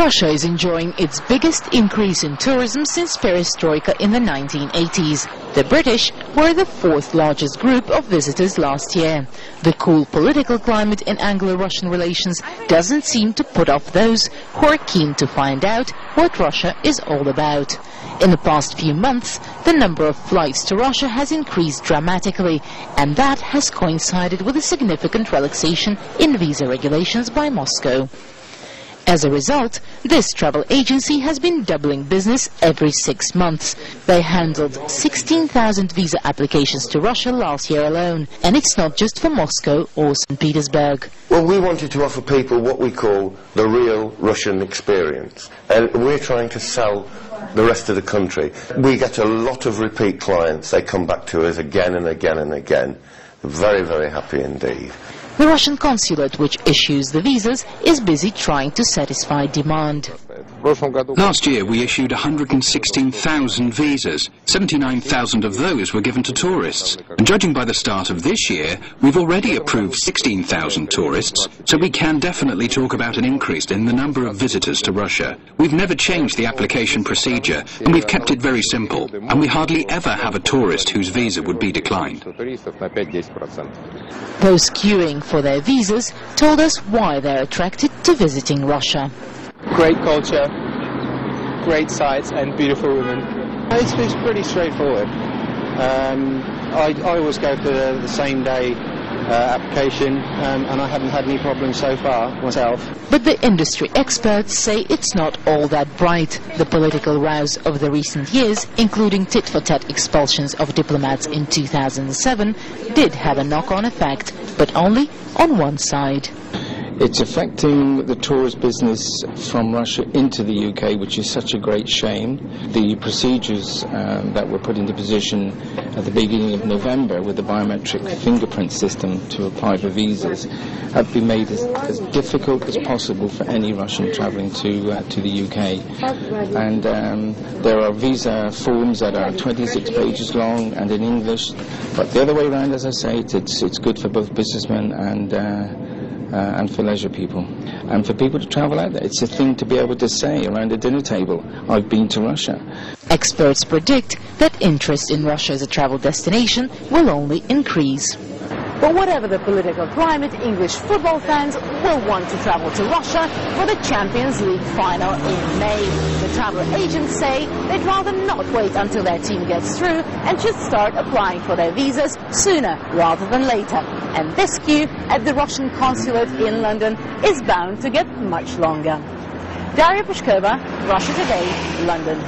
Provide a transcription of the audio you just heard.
Russia is enjoying its biggest increase in tourism since perestroika in the 1980s. The British were the fourth largest group of visitors last year. The cool political climate in Anglo-Russian relations doesn't seem to put off those who are keen to find out what Russia is all about. In the past few months, the number of flights to Russia has increased dramatically, and that has coincided with a significant relaxation in visa regulations by Moscow. As a result, this travel agency has been doubling business every 6 months. They handled 16,000 visa applications to Russia last year alone, and it's not just for Moscow or St. Petersburg. Well, we wanted to offer people what we call the real Russian experience, and we're trying to sell the rest of the country. We get a lot of repeat clients. They come back to us again and again and again. Very, very happy indeed. The Russian consulate, which issues the visas, is busy trying to satisfy demand. Last year we issued 116,000 visas. 79,000 of those were given to tourists. And judging by the start of this year, we've already approved 16,000 tourists, so we can definitely talk about an increase in the number of visitors to Russia. We've never changed the application procedure, and we've kept it very simple, and we hardly ever have a tourist whose visa would be declined. Those queuing for their visas told us why they're attracted to visiting Russia. Great culture, great sights and beautiful women. It's pretty straightforward. I always go for the same day application and I haven't had any problems so far myself. But the industry experts say it's not all that bright. The political rows of the recent years, including tit-for-tat expulsions of diplomats in 2007, did have a knock-on effect, but only on one side. It's affecting the tourist business from Russia into the UK, which is such a great shame. The procedures that were put into position at the beginning of November with the biometric fingerprint system to apply for visas have been made as difficult as possible for any Russian travelling to the UK. And there are visa forms that are 26 pages long and in English. But the other way around, as I say, it's good for both businessmen and for leisure people, and for people to travel out there. It's a thing to be able to say around a dinner table, I've been to Russia. Experts predict that interest in Russia as a travel destination will only increase. But whatever the political climate, English football fans will want to travel to Russia for the Champions League final in May. The travel agents say they'd rather not wait until their team gets through and should start applying for their visas sooner rather than later. And this queue at the Russian consulate in London is bound to get much longer. Daria Pushkova, Russia Today, London.